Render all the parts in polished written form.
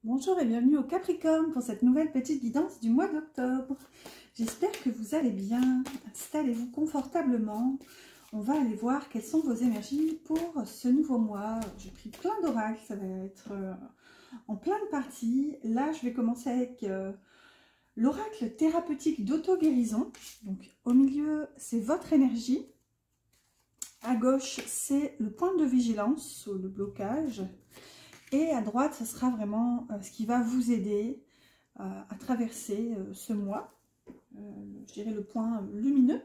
Bonjour et bienvenue au Capricorne pour cette nouvelle petite guidance du mois d'octobre. J'espère que vous allez bien. Installez-vous confortablement. On va aller voir quelles sont vos énergies pour ce nouveau mois. J'ai pris plein d'oracles, ça va être en plein de parties. Là, je vais commencer avec l'oracle thérapeutique d'auto-guérison. Donc, au milieu, c'est votre énergie. À gauche, c'est le point de vigilance ou le blocage. Et à droite, ce sera vraiment ce qui va vous aider à traverser ce mois. Je dirais le point lumineux.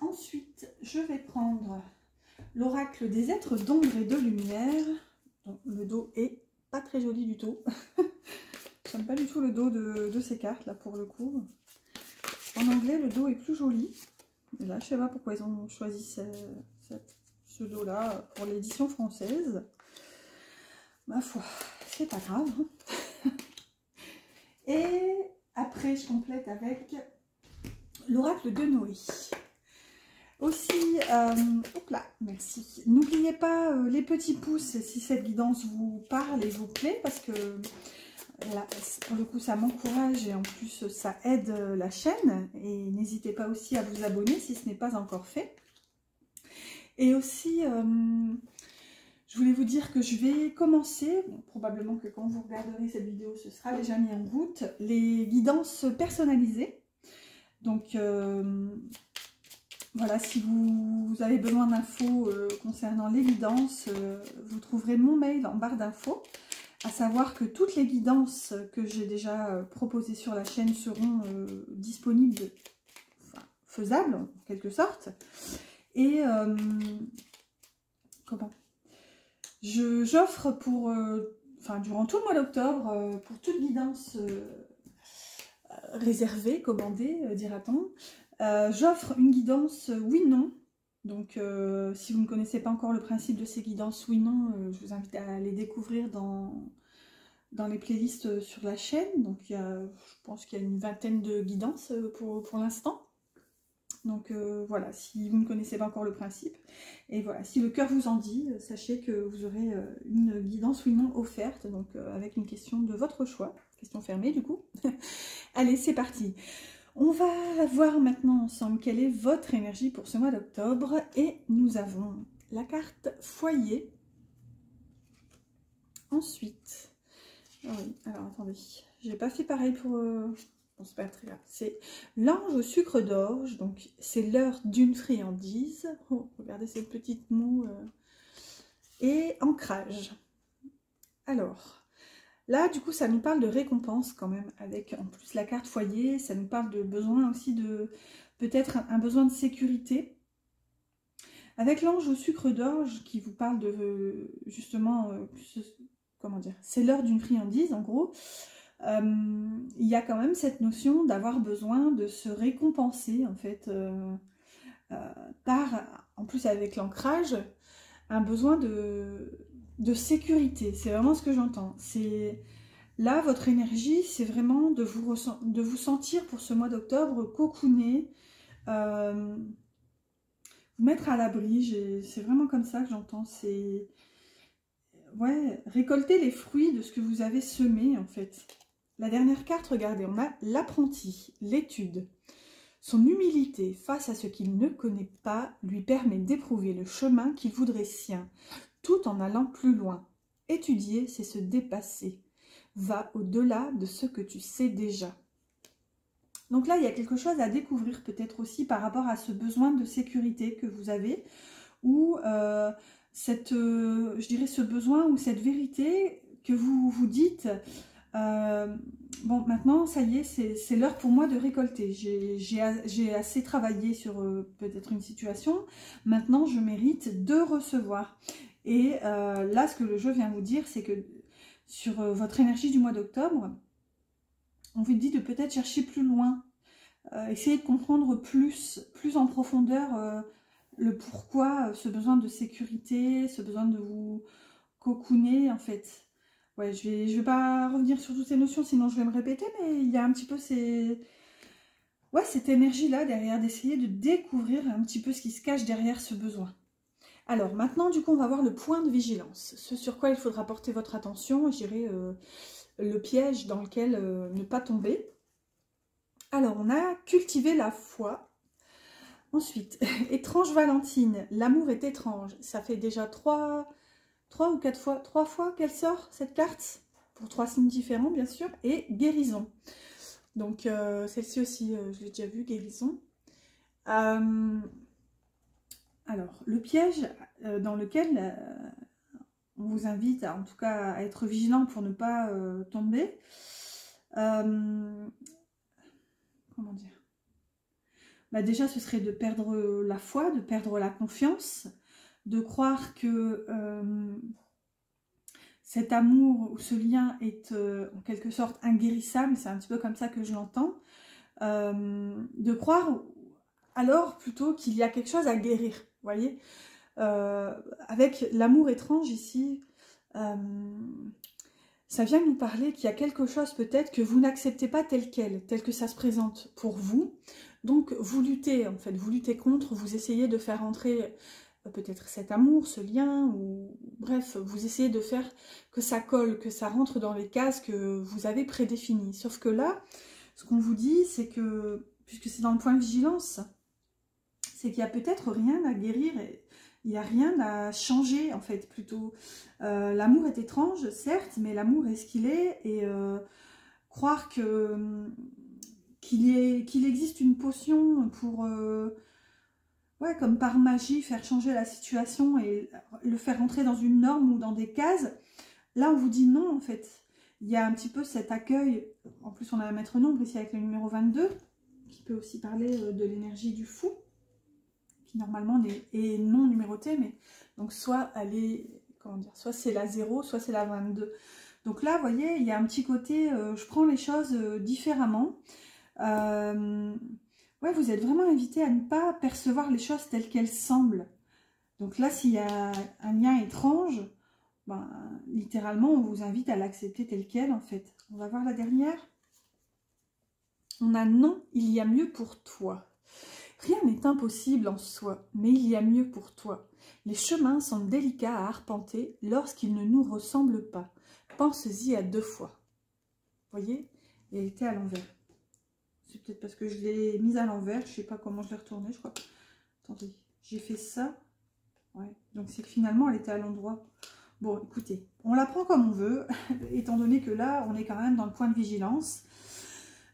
Ensuite, je vais prendre l'oracle des êtres d'ombre et de lumière. Donc, le dos est pas très joli du tout. J'aime pas du tout le dos de ces cartes là pour le coup. En anglais, le dos est plus joli. Et là, je sais pas pourquoi ils ont choisi ce dos là pour l'édition française. Ma foi, c'est pas grave. Et après, je complète avec l'oracle de Noé. Aussi, hop là, merci. N'oubliez pas les petits pouces si cette guidance vous parle et vous plaît, parce que là, pour le coup, ça m'encourage et en plus, ça aide la chaîne. Et n'hésitez pas aussi à vous abonner si ce n'est pas encore fait. Et aussi... je voulais vous dire que je vais commencer, bon, probablement que quand vous regarderez cette vidéo, ce sera déjà mis en route, les guidances personnalisées. Donc voilà, si vous avez besoin d'infos concernant les guidances, vous trouverez mon mail en barre d'infos. À savoir que toutes les guidances que j'ai déjà proposées sur la chaîne seront disponibles, enfin, faisables en quelque sorte. Et comment ? J'offre pour, durant tout le mois d'octobre, pour toute guidance réservée, commandée, dira-t-on, j'offre une guidance oui-non. Donc, si vous ne connaissez pas encore le principe de ces guidances oui-non, je vous invite à les découvrir dans les playlists sur la chaîne. Donc, je pense qu'il y a une vingtaine de guidances pour l'instant. Donc voilà, si vous ne connaissez pas encore le principe, et voilà, si le cœur vous en dit, sachez que vous aurez une guidance oui non offerte, donc avec une question de votre choix, question fermée du coup. Allez, c'est parti. On va voir maintenant ensemble quelle est votre énergie pour ce mois d'octobre, et nous avons la carte foyer. Ensuite, ah oui, alors attendez, j'ai pas fait pareil pour... Bon, c'est pas très grave. C'est l'ange au sucre d'orge. Donc, c'est l'heure d'une friandise. Oh, regardez ces petites mots. Et ancrage. Alors, là, du coup, ça nous parle de récompense quand même. Avec, en plus, la carte foyer. Ça nous parle de besoin aussi de... Peut-être un besoin de sécurité. Avec l'ange au sucre d'orge qui vous parle de... Justement, comment dire? C'est l'heure d'une friandise, en gros. Il y a quand même cette notion d'avoir besoin de se récompenser en fait en plus avec l'ancrage, un besoin de sécurité. C'est vraiment ce que j'entends. C'est là votre énergie, c'est vraiment de vous sentir pour ce mois d'octobre cocooné, vous mettre à l'abri. C'est vraiment comme ça que j'entends. C'est ouais, récolter les fruits de ce que vous avez semé en fait. La dernière carte, regardez, on a l'apprenti, l'étude. Son humilité face à ce qu'il ne connaît pas lui permet d'éprouver le chemin qu'il voudrait sien, tout en allant plus loin. Étudier, c'est se dépasser. Va au-delà de ce que tu sais déjà. Donc là, il y a quelque chose à découvrir peut-être aussi par rapport à ce besoin de sécurité que vous avez, ou je dirais ce besoin ou cette vérité que vous vous dites... bon, maintenant, ça y est, c'est l'heure pour moi de récolter. J'ai assez travaillé sur peut-être une situation. Maintenant, je mérite de recevoir. Et là, ce que le jeu vient vous dire, c'est que sur votre énergie du mois d'octobre, on vous dit de peut-être chercher plus loin. Essayer de comprendre plus en profondeur le pourquoi, ce besoin de sécurité, ce besoin de vous cocooner, en fait. Ouais, je vais pas revenir sur toutes ces notions, sinon je vais me répéter, mais il y a un petit peu ouais, cette énergie-là derrière, d'essayer de découvrir un petit peu ce qui se cache derrière ce besoin. Alors, maintenant, du coup, on va voir le point de vigilance. Ce sur quoi il faudra porter votre attention, je dirais le piège dans lequel ne pas tomber. Alors, on a cultivé la foi. Ensuite, étrange Valentine, l'amour est étrange. Ça fait déjà trois ou quatre fois, 3 fois qu'elle sort, cette carte, pour 3 signes différents, bien sûr, et guérison. Donc, celle-ci aussi, je l'ai déjà vue, guérison. Alors, le piège dans lequel on vous invite, en tout cas, à être vigilant pour ne pas tomber. Comment dire? Bah déjà, ce serait de perdre la foi, de perdre la confiance, de croire que cet amour ou ce lien est en quelque sorte inguérissable, c'est un petit peu comme ça que je l'entends, de croire alors plutôt qu'il y a quelque chose à guérir, vous voyez, avec l'amour étrange ici, ça vient nous parler qu'il y a quelque chose peut-être que vous n'acceptez pas tel quel, tel que ça se présente pour vous. Donc vous luttez en fait, vous luttez contre, vous essayez de faire entrer peut-être cet amour, ce lien, ou bref, vous essayez de faire que ça colle, que ça rentre dans les cases que vous avez prédéfinies. Sauf que là, ce qu'on vous dit, c'est que, puisque c'est dans le point de vigilance, c'est qu'il n'y a peut-être rien à guérir, il n'y a rien à changer en fait, plutôt. L'amour est étrange, certes, mais l'amour est ce qu'il est, et croire que qu'il existe une potion pour, ouais, comme par magie, faire changer la situation et le faire rentrer dans une norme ou dans des cases, là on vous dit non en fait. Il y a un petit peu cet accueil, en plus on a un maître nombre ici avec le numéro 22, qui peut aussi parler de l'énergie du fou, qui normalement est non numérotée, mais donc soit elle est, comment dire, soit c'est la 0, soit c'est la 22. Donc là, vous voyez, il y a un petit côté, je prends les choses différemment. Ouais, vous êtes vraiment invité à ne pas percevoir les choses telles qu'elles semblent. Donc là, s'il y a un lien étrange, ben, littéralement, on vous invite à l'accepter tel quel, en fait. On va voir la dernière. On a non, il y a mieux pour toi. Rien n'est impossible en soi, mais il y a mieux pour toi. Les chemins sont délicats à arpenter lorsqu'ils ne nous ressemblent pas. Pense-y à 2 fois. Vous voyez? Et elle était à l'envers. C'est peut-être parce que je l'ai mise à l'envers. Je ne sais pas comment je l'ai retournée, je crois. Attendez, j'ai fait ça. Ouais. Donc c'est que finalement, elle était à l'endroit. Bon, écoutez, on la prend comme on veut, étant donné que là, on est quand même dans le point de vigilance.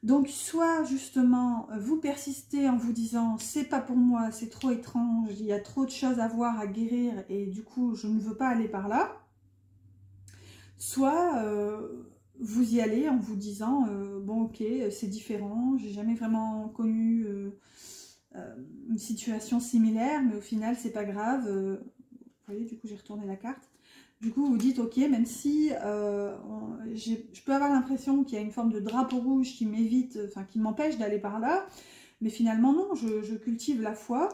Donc, soit justement, vous persistez en vous disant « c'est pas pour moi, c'est trop étrange, il y a trop de choses à voir, à guérir, et du coup, je ne veux pas aller par là ». Soit vous y allez en vous disant bon ok, c'est différent, j'ai jamais vraiment connu une situation similaire, mais au final c'est pas grave. Vous voyez, du coup j'ai retourné la carte. Du coup vous dites ok, même si je peux avoir l'impression qu'il y a une forme de drapeau rouge qui m'évite, enfin qui m'empêche d'aller par là, mais finalement non, je cultive la foi.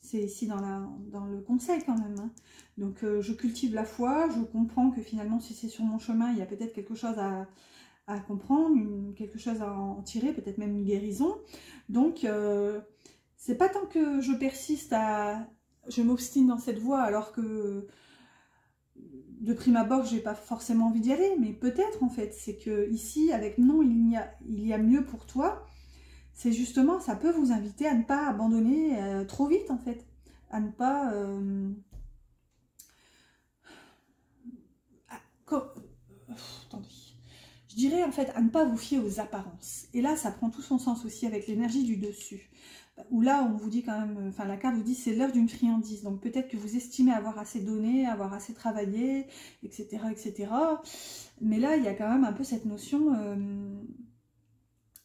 C'est ici dans le conseil quand même. Hein. Donc je cultive la foi, je comprends que finalement si c'est sur mon chemin, il y a peut-être quelque chose à comprendre, quelque chose à en tirer, peut-être même une guérison. Donc c'est pas tant que je persiste je m'obstine dans cette voie alors que de prime abord j'ai pas forcément envie d'y aller, mais peut-être en fait, c'est que ici avec non il y a mieux pour toi. C'est justement, ça peut vous inviter à ne pas abandonner trop vite en fait, à ne pas attendez. Je dirais en fait à ne pas vous fier aux apparences. Et là, ça prend tout son sens aussi avec l'énergie du dessus. Où là, on vous dit quand même, enfin la carte vous dit c'est l'heure d'une friandise. Donc peut-être que vous estimez avoir assez donné, avoir assez travaillé, etc., etc. Mais là, il y a quand même un peu cette notion,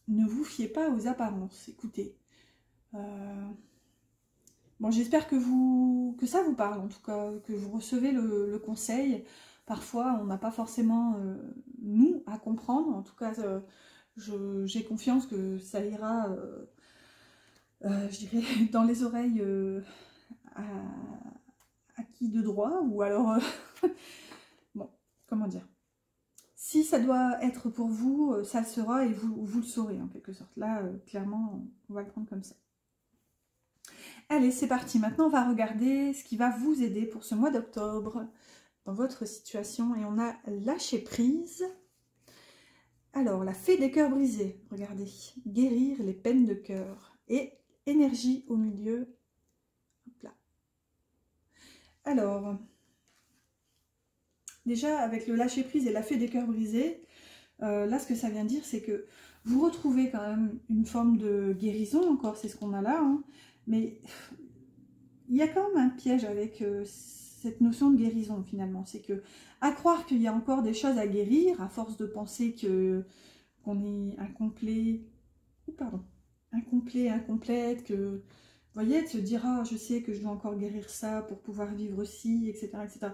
ne vous fiez pas aux apparences. Écoutez. Bon, j'espère que ça vous parle, en tout cas, que vous recevez le conseil. Parfois, on n'a pas forcément, nous, à comprendre. En tout cas, j'ai confiance que ça ira, je dirais, dans les oreilles à qui de droit, ou alors, bon, comment dire. Si ça doit être pour vous, ça le sera, et vous le saurez, en quelque sorte. Là, clairement, on va le prendre comme ça. Allez, c'est parti. Maintenant, on va regarder ce qui va vous aider pour ce mois d'octobre dans votre situation. Et on a lâché prise. Alors, la fée des cœurs brisés. Regardez. Guérir les peines de cœur. Et énergie au milieu. Hop là. Alors, déjà, avec le lâcher prise et la fée des cœurs brisés, là, ce que ça vient dire, c'est que vous retrouvez quand même une forme de guérison, encore, c'est ce qu'on a là, hein, mais il y a quand même un piège avec cette notion de guérison, finalement. C'est que, à croire qu'il y a encore des choses à guérir, à force de penser qu'on est incomplet, incomplète, que, vous voyez, de se dire, ah, je sais que je dois encore guérir ça pour pouvoir vivre ci, etc., etc.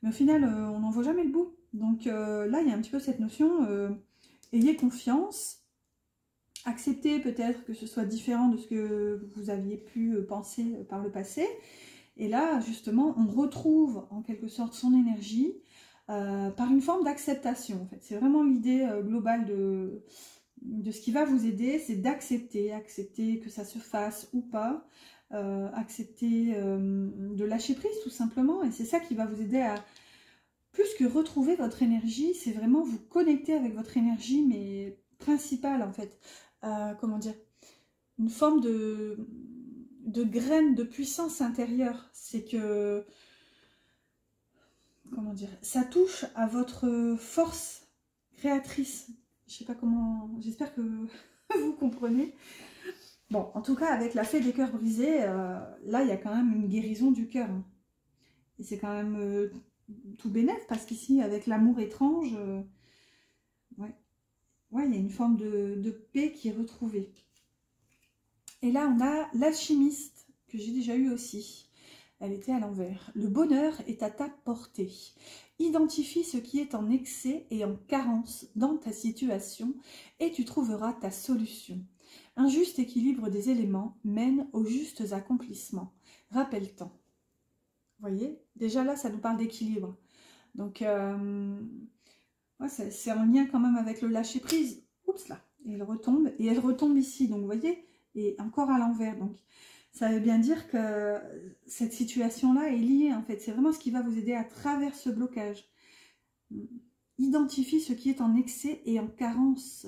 Mais au final, on n'en voit jamais le bout. Donc là, il y a un petit peu cette notion, ayez confiance, acceptez peut-être que ce soit différent de ce que vous aviez pu penser par le passé. Et là, justement, on retrouve en quelque sorte son énergie par une forme d'acceptation. En fait, c'est vraiment l'idée globale de ce qui va vous aider, c'est d'accepter, accepter que ça se fasse ou pas, accepter de lâcher prise tout simplement. Et c'est ça qui va vous aider à, plus que retrouver votre énergie, c'est vraiment vous connecter avec votre énergie, mais principale en fait. Comment dire, une forme de graine de puissance intérieure. C'est que, comment dire, ça touche à votre force créatrice. Je sais pas comment, j'espère que vous comprenez. Bon, en tout cas, avec la fée des cœurs brisés, là, il y a quand même une guérison du cœur. Hein. Et c'est quand même tout bénef, parce qu'ici, avec l'amour étrange, ouais, il y a une forme de paix qui est retrouvée. Et là, on a l'alchimiste, que j'ai déjà eu aussi. Elle était à l'envers. Le bonheur est à ta portée. Identifie ce qui est en excès et en carence dans ta situation et tu trouveras ta solution. Un juste équilibre des éléments mène aux justes accomplissements. Rappelle-t'en. Vous voyez, déjà là, ça nous parle d'équilibre. Donc, ouais, c'est en lien quand même avec le lâcher-prise. Oups là, et elle retombe ici. Donc, vous voyez, et encore à l'envers. Donc, ça veut bien dire que cette situation-là est liée, en fait. C'est vraiment ce qui va vous aider à travers ce blocage. Identifie ce qui est en excès et en carence.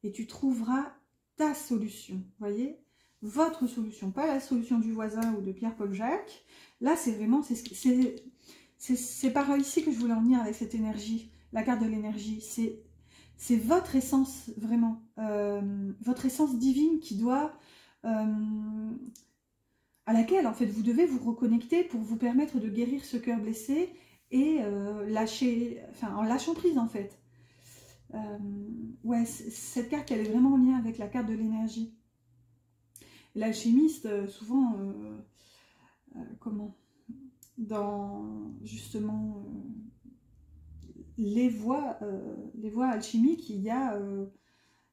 Et tu trouveras ta solution. Vous voyez, votre solution, pas la solution du voisin ou de Pierre-Paul Jacques. Là, c'est vraiment, c'est par ici que je voulais en venir avec cette énergie, la carte de l'énergie. C'est votre essence, vraiment, votre essence divine qui doit, à laquelle, en fait, vous devez vous reconnecter pour vous permettre de guérir ce cœur blessé et lâcher, enfin, en lâchant prise, en fait. Ouais, cette carte, elle est vraiment en lien avec la carte de l'énergie. L'alchimiste, souvent, comment, dans justement les voies alchimiques, il y a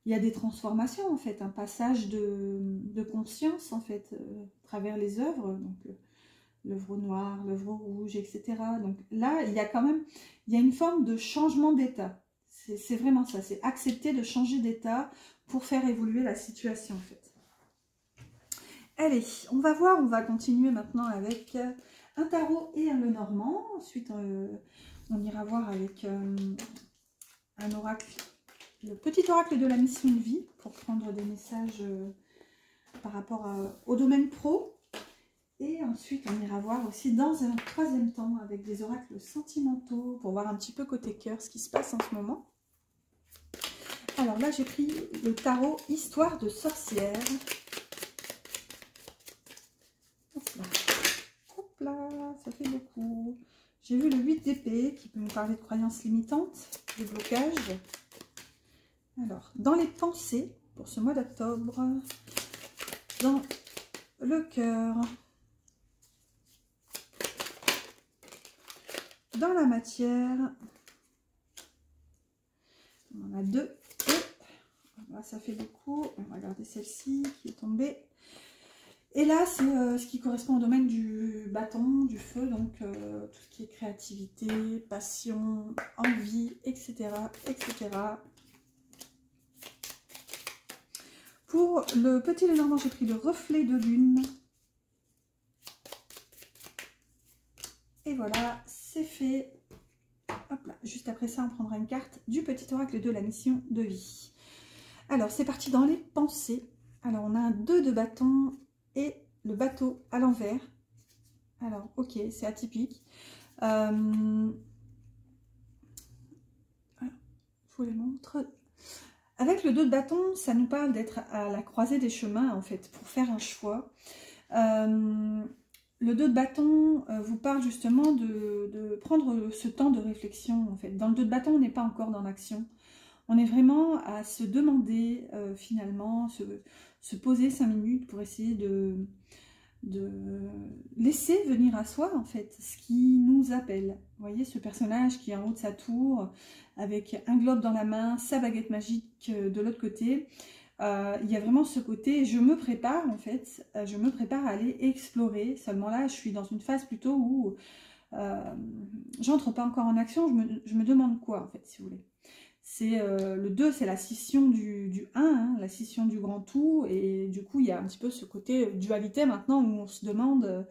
des transformations en fait, un passage de conscience en fait, à travers les œuvres, donc l'œuvre noire, l'œuvre rouge, etc. Donc là, il y a quand même, il y a une forme de changement d'état. C'est vraiment ça, c'est accepter de changer d'état pour faire évoluer la situation en fait. Allez, on va voir, on va continuer maintenant avec un tarot et un Lenormand. Ensuite, on ira voir avec un oracle, le petit oracle de la mission de vie, pour prendre des messages par rapport au domaine pro. Et ensuite, on ira voir aussi dans un troisième temps avec des oracles sentimentaux, pour voir un petit peu côté cœur ce qui se passe en ce moment. Alors là, j'ai pris le tarot Histoire de sorcière. Hop là, ça fait beaucoup. J'ai vu le 8 d'épée qui peut nous parler de croyances limitantes, de blocage. Alors, dans les pensées, pour ce mois d'octobre, dans le cœur, dans la matière, on en a deux. Et là, ça fait beaucoup. On va regarder celle-ci qui est tombée. Et là, c'est ce qui correspond au domaine du bâton, du feu, donc tout ce qui est créativité, passion, envie, etc., etc. Pour le petit Lenormand, j'ai pris le reflet de lune. Et voilà, c'est fait. Hop là. Juste après ça, on prendra une carte du petit oracle de la mission de vie. Alors, c'est parti dans les pensées. Alors, on a un 2 de bâton et le bateau à l'envers. Alors, ok, c'est atypique. Je vous les montre. Avec le 2 de bâton, ça nous parle d'être à la croisée des chemins, en fait, pour faire un choix. Le 2 de bâton vous parle justement de prendre ce temps de réflexion, en fait. Dans le 2 de bâton, on n'est pas encore dans l'action. On est vraiment à se demander, finalement, se poser 5 minutes pour essayer de laisser venir à soi, en fait, ce qui nous appelle. Vous voyez, ce personnage qui est en haut de sa tour, avec un globe dans la main, sa baguette magique de l'autre côté. Il y a vraiment ce côté, je me prépare, en fait, je me prépare à aller explorer. Seulement là, je suis dans une phase plutôt où j'entre pas encore en action, je me demande quoi, en fait, si vous voulez. C'est le 2, c'est la scission du 1, hein, la scission du grand tout, et du coup il y a un petit peu ce côté dualité maintenant où on se demande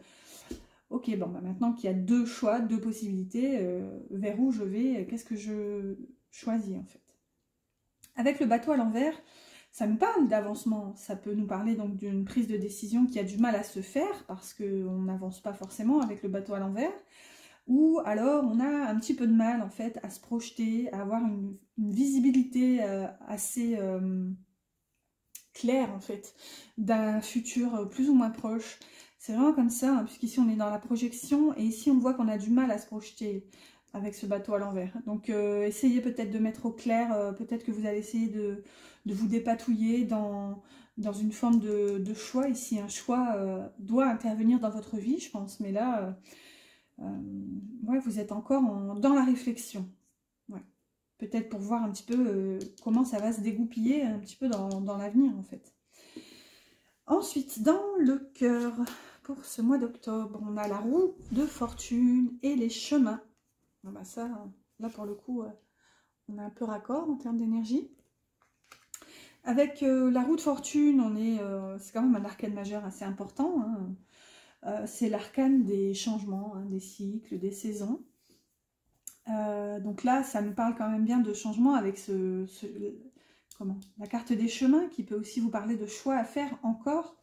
ok, bon, bah, maintenant qu'il y a 2 choix, 2 possibilités, vers où je vais, qu'est-ce que je choisis en fait. Avec le bateau à l'envers, ça nous parle d'avancement, ça peut nous parler donc d'une prise de décision qui a du mal à se faire parce qu'on n'avance pas forcément avec le bateau à l'envers. Ou alors on a un petit peu de mal en fait à se projeter, à avoir une visibilité assez claire en fait d'un futur plus ou moins proche. C'est vraiment comme ça, hein, puisqu'ici on est dans la projection et ici on voit qu'on a du mal à se projeter avec ce bateau à l'envers. Donc essayez peut-être de mettre au clair, peut-être que vous allez essayer de vous dépatouiller dans une forme de choix. Ici un choix doit intervenir dans votre vie, je pense, mais là... ouais, vous êtes encore dans la réflexion. Ouais. Peut-être pour voir un petit peu comment ça va se dégoupiller un petit peu dans l'avenir en fait. Ensuite, dans le cœur, pour ce mois d'octobre, on a la roue de fortune et les chemins. Ah bah ça, là pour le coup, on est un peu raccord en termes d'énergie. Avec la roue de fortune, c'est quand même un arcane majeur assez important, hein. C'est l'arcane des changements, hein, des cycles, des saisons. Donc là, ça me parle quand même bien de changement avec la carte des chemins qui peut aussi vous parler de choix à faire encore.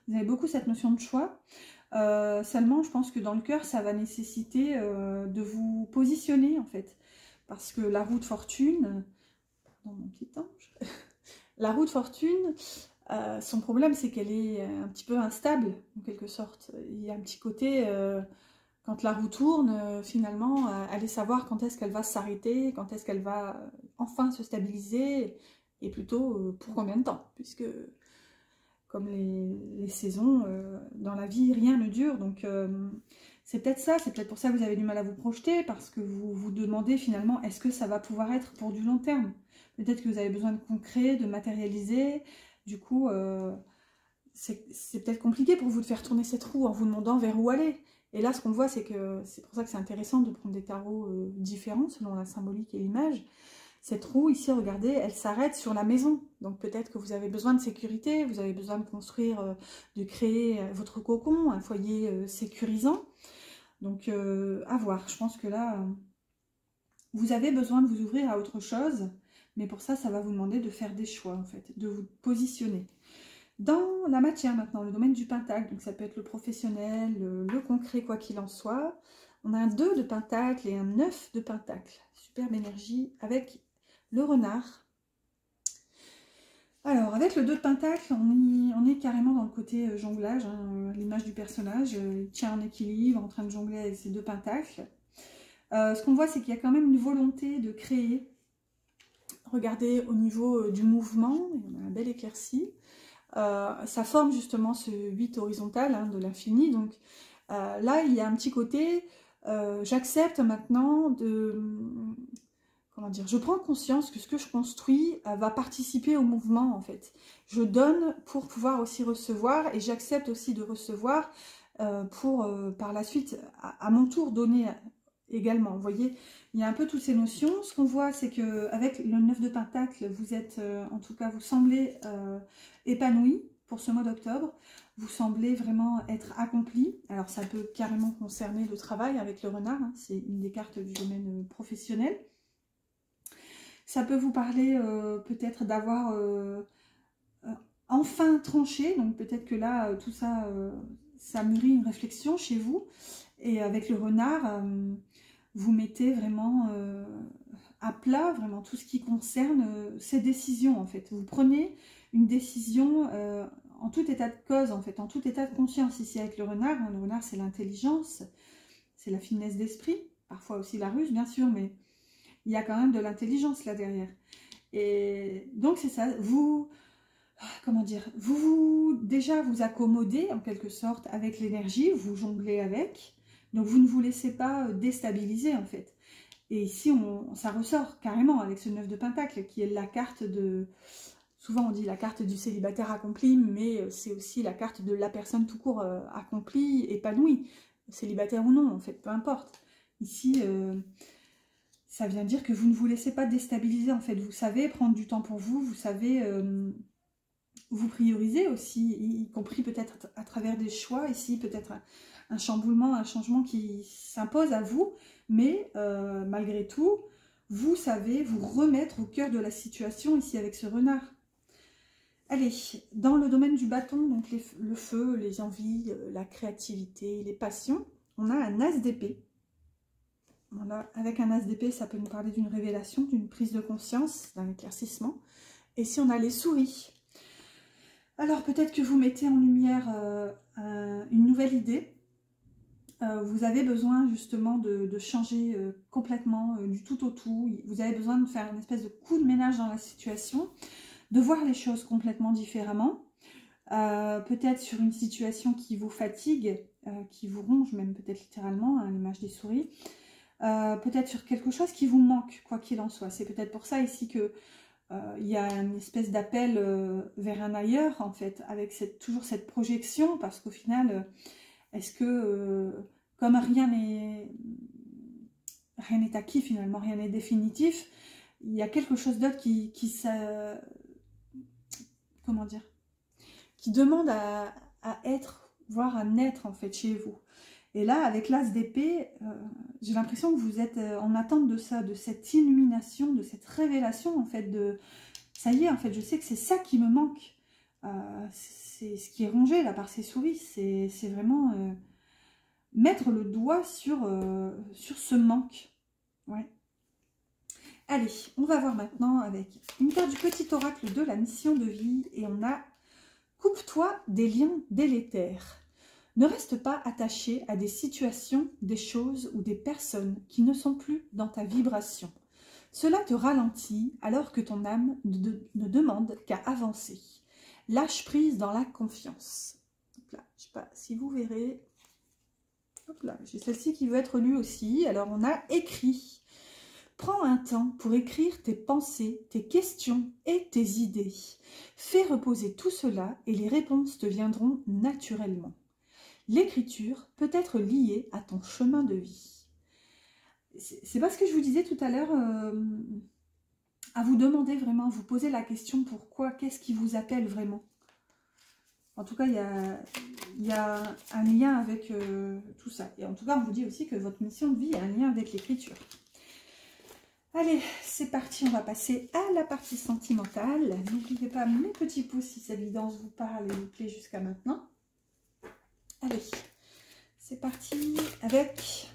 Vous avez beaucoup cette notion de choix. Seulement, je pense que dans le cœur, ça va nécessiter de vous positionner en fait. Parce que la roue de fortune, pardon mon petit ange, la roue de fortune, son problème, c'est qu'elle est un petit peu instable, en quelque sorte. Il y a un petit côté, quand la roue tourne, finalement, allez savoir quand est-ce qu'elle va s'arrêter, quand est-ce qu'elle va enfin se stabiliser, et plutôt pour combien de temps, puisque, comme les saisons, dans la vie, rien ne dure, donc c'est peut-être ça, c'est peut-être pour ça que vous avez du mal à vous projeter, parce que vous vous demandez finalement, est-ce que ça va pouvoir être pour du long terme? Peut-être que vous avez besoin de concret, de matérialiser. Du coup, c'est peut-être compliqué pour vous de faire tourner cette roue en vous demandant vers où aller. Et là, ce qu'on voit, c'est pour ça que c'est intéressant de prendre des tarots différents selon la symbolique et l'image. Cette roue ici, regardez, elle s'arrête sur la maison. Donc peut-être que vous avez besoin de sécurité, vous avez besoin de construire, de créer votre cocon, un foyer sécurisant. Donc à voir. Je pense que là, vous avez besoin de vous ouvrir à autre chose. Mais pour ça, ça va vous demander de faire des choix, en fait, de vous positionner. Dans la matière maintenant, le domaine du pentacle, donc ça peut être le professionnel, le concret, quoi qu'il en soit. On a un 2 de pentacle et un 9 de pentacle. Superbe énergie avec le renard. Alors, avec le 2 de pentacle, on est carrément dans le côté jonglage, hein, l'image du personnage, il tient en équilibre, en train de jongler avec ses 2 pentacles. Ce qu'on voit, c'est qu'il y a quand même une volonté de créer. Regardez au niveau du mouvement, il y a un bel éclairci. Ça forme justement ce 8 horizontal, hein, de l'infini. Donc là, il y a un petit côté, j'accepte maintenant de... Comment dire, je prends conscience que ce que je construis va participer au mouvement en fait. Je donne pour pouvoir aussi recevoir et j'accepte aussi de recevoir pour par la suite à mon tour donner également. Vous voyez, il y a un peu toutes ces notions. Ce qu'on voit, c'est que avec le 9 de pentacle, vous êtes, en tout cas, vous semblez épanoui pour ce mois d'octobre. Vous semblez vraiment être accompli. Alors ça peut carrément concerner le travail avec le renard, hein, c'est une des cartes du domaine professionnel. Ça peut vous parler peut-être d'avoir enfin tranché, donc peut-être que là, tout ça, ça mûrit une réflexion chez vous. Et avec le renard, vous mettez vraiment à plat, vraiment tout ce qui concerne ces décisions, en fait. Vous prenez une décision en tout état de cause, en fait, en tout état de conscience. Ici, avec le renard, hein, le renard, c'est l'intelligence, c'est la finesse d'esprit, parfois aussi la ruse, bien sûr, mais il y a quand même de l'intelligence là derrière. Et donc, c'est ça, vous... Comment dire, déjà vous accommodez en quelque sorte avec l'énergie, vous jonglez avec, donc vous ne vous laissez pas déstabiliser en fait. Et ici, ça ressort carrément avec ce 9 de Pentacle qui est la carte de... Souvent on dit la carte du célibataire accompli, mais c'est aussi la carte de la personne tout court accomplie, épanouie, célibataire ou non en fait, peu importe. Ici, ça vient dire que vous ne vous laissez pas déstabiliser en fait, vous savez prendre du temps pour vous, vous savez... vous priorisez aussi, y compris peut-être à travers des choix, ici peut-être un chamboulement, un changement qui s'impose à vous, mais malgré tout, vous savez vous remettre au cœur de la situation ici avec ce renard. Allez, dans le domaine du bâton, donc le feu, les envies, la créativité, les passions, on a un as d'épée. Voilà, avec un as d'épée, ça peut nous parler d'une révélation, d'une prise de conscience, d'un éclaircissement. Et si on a les souris, alors peut-être que vous mettez en lumière une nouvelle idée. Vous avez besoin justement de changer complètement du tout au tout. Vous avez besoin de faire une espèce de coup de ménage dans la situation, de voir les choses complètement différemment. Peut-être sur une situation qui vous fatigue, qui vous ronge même peut-être littéralement, à l'image des souris. Peut-être sur quelque chose qui vous manque, quoi qu'il en soit. C'est peut-être pour ça ici que... il y a une espèce d'appel vers un ailleurs, en fait, avec toujours cette projection, parce qu'au final, est-ce que, comme rien n'est acquis finalement, rien n'est définitif, il y a quelque chose d'autre comment dire, qui demande à être, voire à naître, en fait, chez vous. Et là, avec l'as d'épée, j'ai l'impression que vous êtes en attente de ça, de cette illumination, de cette révélation, en fait, de... Ça y est, en fait, je sais que c'est ça qui me manque. C'est ce qui est rongé, là, par ces souris. C'est vraiment mettre le doigt sur ce manque. Ouais. Allez, on va voir maintenant avec une carte du petit oracle de la mission de vie. Et on a « Coupe-toi des liens délétères ». Ne reste pas attaché à des situations, des choses ou des personnes qui ne sont plus dans ta vibration. Cela te ralentit alors que ton âme ne demande qu'à avancer. Lâche prise dans la confiance. Hop là, je ne sais pas si vous verrez. Hop là, j'ai celle-ci qui veut être lue aussi. Alors on a écrit. Prends un temps pour écrire tes pensées, tes questions et tes idées. Fais reposer tout cela et les réponses te viendront naturellement. L'écriture peut être liée à ton chemin de vie. C'est pas ce que je vous disais tout à l'heure, à vous demander vraiment, vous poser la question pourquoi, qu'est-ce qui vous appelle vraiment. En tout cas, il y a un lien avec tout ça. Et en tout cas, on vous dit aussi que votre mission de vie a un lien avec l'écriture. Allez, c'est parti, on va passer à la partie sentimentale. N'oubliez pas mes petits pouces si cette guidance vous parle et vous plaît jusqu'à maintenant. Allez, c'est parti avec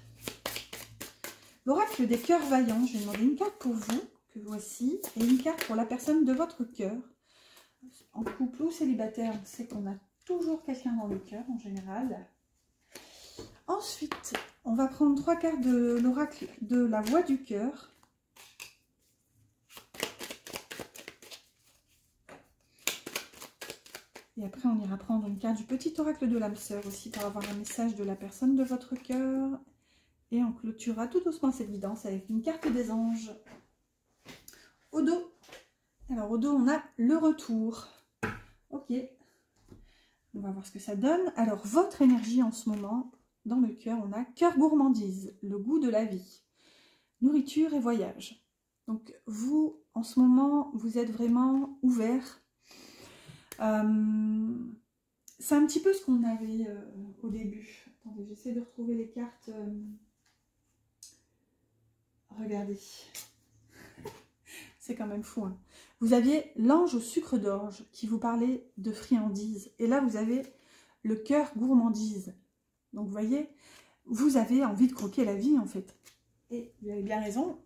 l'oracle des cœurs vaillants. Je vais demander une carte pour vous, que voici, et une carte pour la personne de votre cœur. En couple ou célibataire, on sait qu'on a toujours quelqu'un dans le cœur en général. Ensuite, on va prendre 3 cartes de l'oracle de la voix du cœur. Et après, on ira prendre une carte du petit oracle de l'âme sœur aussi pour avoir un message de la personne de votre cœur. Et on clôturera tout doucement cette guidance avec une carte des anges. Au dos. Alors, au dos, on a le retour. Ok. On va voir ce que ça donne. Alors, votre énergie en ce moment, dans le cœur, on a cœur gourmandise, le goût de la vie, nourriture et voyage. Donc, vous, en ce moment, vous êtes vraiment ouvert C'est un petit peu ce qu'on avait au début. Attendez, j'essaie de retrouver les cartes. Regardez. C'est quand même fou. Hein. Vous aviez l'ange au sucre d'orge qui vous parlait de friandises. Et là, vous avez le cœur gourmandise. Donc, vous voyez, vous avez envie de croquer la vie, en fait. Et vous avez bien raison.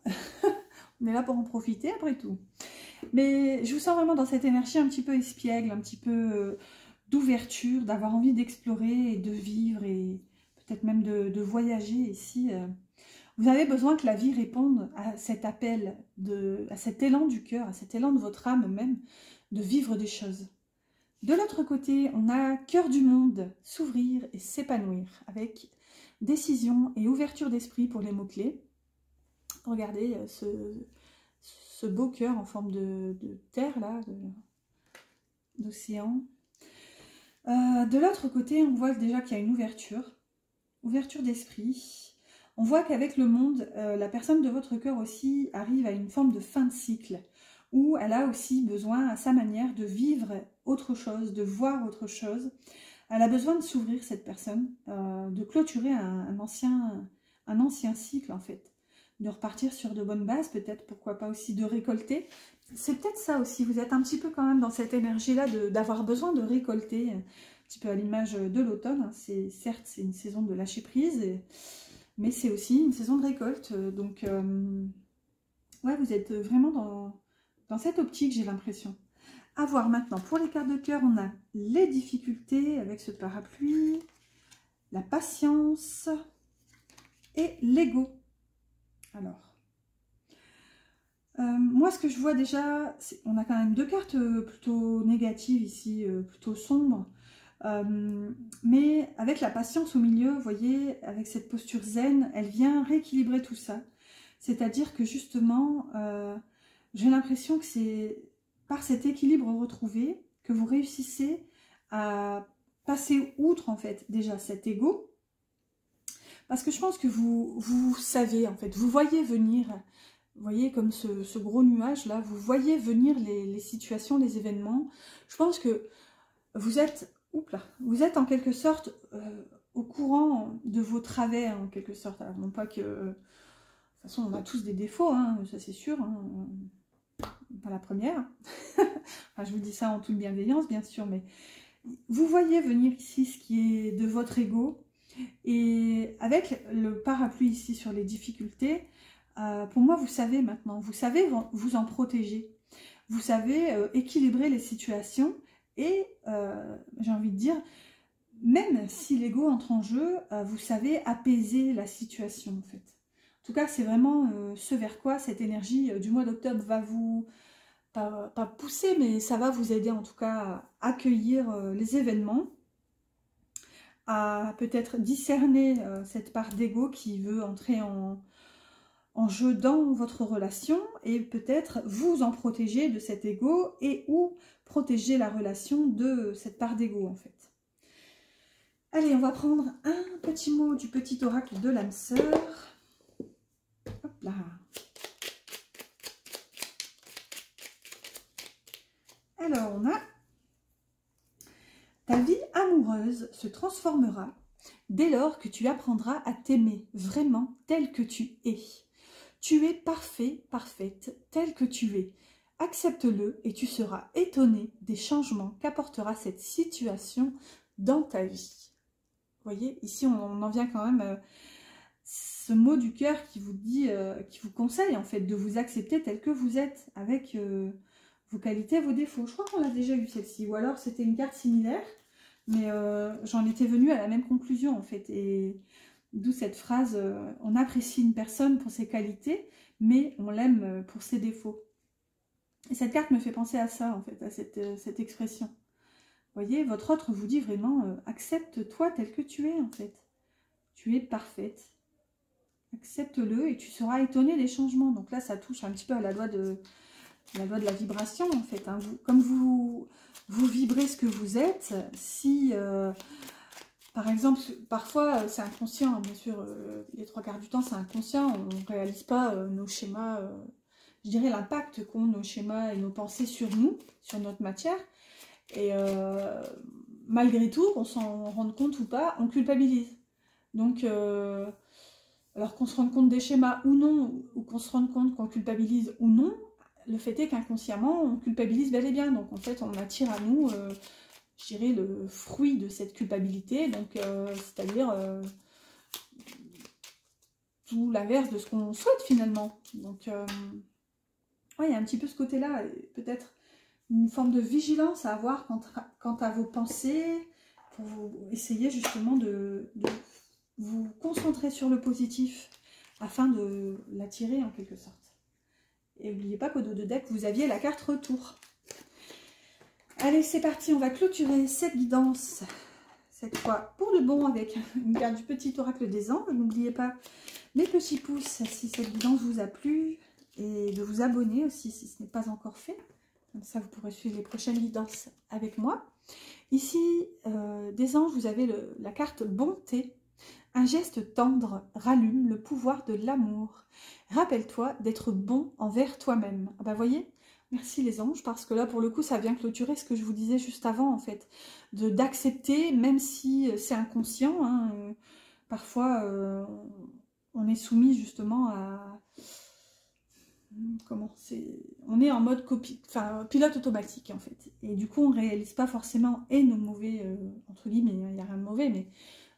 On est là pour en profiter, après tout. Mais je vous sens vraiment dans cette énergie un petit peu espiègle, un petit peu d'ouverture, d'avoir envie d'explorer et de vivre et peut-être même de voyager ici. Vous avez besoin que la vie réponde à cet appel, à cet élan du cœur, à cet élan de votre âme même, de vivre des choses. De l'autre côté, on a cœur du monde, s'ouvrir et s'épanouir, avec décision et ouverture d'esprit pour les mots-clés. Regardez ce beau cœur en forme de terre, là, d'océan. De l'autre côté, on voit déjà qu'il y a une ouverture d'esprit. On voit qu'avec le monde, la personne de votre cœur aussi arrive à une forme de fin de cycle, où elle a aussi besoin, à sa manière, de vivre autre chose, de voir autre chose. Elle a besoin de s'ouvrir, cette personne, de clôturer un ancien cycle, en fait. De repartir sur de bonnes bases, peut-être, pourquoi pas aussi de récolter. C'est peut-être ça aussi, vous êtes un petit peu quand même dans cette énergie-là d'avoir besoin de récolter, un petit peu à l'image de l'automne. Hein. Certes, c'est une saison de lâcher prise, mais c'est aussi une saison de récolte. Donc, ouais, vous êtes vraiment dans cette optique, j'ai l'impression. À voir maintenant, pour les cartes de cœur, on a les difficultés avec ce parapluie, la patience et l'ego. Alors, moi, ce que je vois déjà, on a quand même deux cartes plutôt négatives ici, plutôt sombres. Mais avec la patience au milieu, vous voyez, avec cette posture zen, elle vient rééquilibrer tout ça. C'est-à-dire que justement, j'ai l'impression que c'est par cet équilibre retrouvé que vous réussissez à passer outre, en fait, déjà cet ego. Parce que je pense que vous savez, en fait, vous voyez venir, vous voyez comme ce gros nuage là, vous voyez venir les situations, les événements. Je pense que vous êtes en quelque sorte au courant de vos travers, en quelque sorte. Alors non pas que, de toute façon on a tous des défauts, hein, ça c'est sûr, hein, pas la première. Enfin, je vous dis ça en toute bienveillance bien sûr, mais vous voyez venir ici ce qui est de votre ego. Et avec le parapluie ici sur les difficultés, pour moi, vous savez maintenant, vous savez vous en protéger. Vous savez équilibrer les situations et, j'ai envie de dire, même si l'ego entre en jeu, vous savez apaiser la situation en fait. En tout cas, c'est vraiment ce vers quoi cette énergie du mois d'octobre va vous, pas pousser, mais ça va vous aider en tout cas à accueillir les événements, à peut-être discerner cette part d'ego qui veut entrer en jeu dans votre relation et peut-être vous en protéger de cet ego et ou protéger la relation de cette part d'ego en fait. Allez, on va prendre un petit mot du petit oracle de l'âme sœur. Hop là. Alors, on a: ta vie amoureuse se transformera dès lors que tu apprendras à t'aimer vraiment tel que tu es. Tu es parfait, parfaite, tel que tu es. Accepte-le et tu seras étonné des changements qu'apportera cette situation dans ta vie. Vous voyez, ici on en vient quand même ce mot du cœur qui vous dit, qui vous conseille en fait de vous accepter tel que vous êtes, avec vos qualités, vos défauts. Je crois qu'on l'a déjà eu celle-ci, ou alors c'était une carte similaire, mais j'en étais venue à la même conclusion en fait. Et d'où cette phrase, on apprécie une personne pour ses qualités, mais on l'aime pour ses défauts. Et cette carte me fait penser à ça en fait, à cette expression. Vous voyez, votre autre vous dit vraiment, accepte-toi tel que tu es en fait. Tu es parfaite. Accepte-le et tu seras étonné des changements. Donc là, ça touche un petit peu à la loi de la vibration en fait. Hein. Comme vous vibrez ce que vous êtes, si par exemple, parfois c'est inconscient, bien sûr, les trois quarts du temps c'est inconscient, on ne réalise pas nos schémas, je dirais l'impact qu'ont nos schémas et nos pensées sur nous, sur notre matière. Et malgré tout, qu'on s'en rende compte ou pas, on culpabilise. Donc, alors qu'on se rende compte des schémas ou non, ou qu'on se rende compte qu'on culpabilise ou non, le fait est qu'inconsciemment, on culpabilise bel et bien. Donc, en fait, on attire à nous, je dirais, le fruit de cette culpabilité. Donc, c'est-à-dire tout l'inverse de ce qu'on souhaite finalement. Donc, ouais, il y a un petit peu ce côté-là, peut-être une forme de vigilance à avoir quant à vos pensées, pour essayer justement de vous concentrer sur le positif afin de l'attirer en quelque sorte. Et n'oubliez pas qu'au dos de deck, vous aviez la carte retour. Allez, c'est parti, on va clôturer cette guidance, cette fois pour de bon, avec une carte du petit oracle des anges. N'oubliez pas les petits pouces si cette guidance vous a plu, et de vous abonner aussi si ce n'est pas encore fait. Comme ça, vous pourrez suivre les prochaines guidances avec moi. Ici, des anges, vous avez la carte bonté. Un geste tendre rallume le pouvoir de l'amour. Rappelle-toi d'être bon envers toi-même. Ah bah voyez, merci les anges, parce que là, pour le coup, ça vient clôturer ce que je vous disais juste avant, en fait. D'accepter, même si c'est inconscient, hein, parfois, on est soumis justement à... on est en mode pilote automatique en fait, et du coup on réalise pas forcément nos mauvais entre guillemets, il n'y a rien de mauvais, mais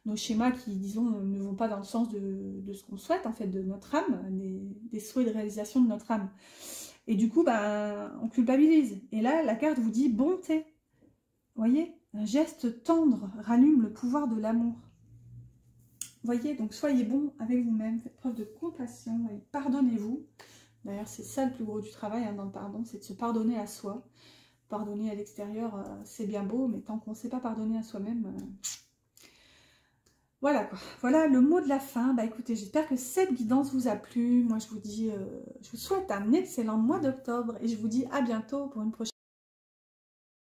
nos schémas qui, disons, ne vont pas dans le sens de ce qu'on souhaite en fait, de notre âme, des souhaits de réalisation de notre âme, et du coup ben on culpabilise. Et là la carte vous dit bonté, voyez, un geste tendre rallume le pouvoir de l'amour. Voyez, donc soyez bon avec vous-même, faites preuve de compassion et pardonnez-vous. D'ailleurs, c'est ça le plus gros du travail, hein, dans le pardon, c'est de se pardonner à soi. Pardonner à l'extérieur, c'est bien beau, mais tant qu'on ne sait pas pardonner à soi-même... Voilà quoi. Voilà le mot de la fin. Bah écoutez, j'espère que cette guidance vous a plu. Moi, je vous dis, je vous souhaite un excellent mois d'octobre et je vous dis à bientôt pour une prochaine...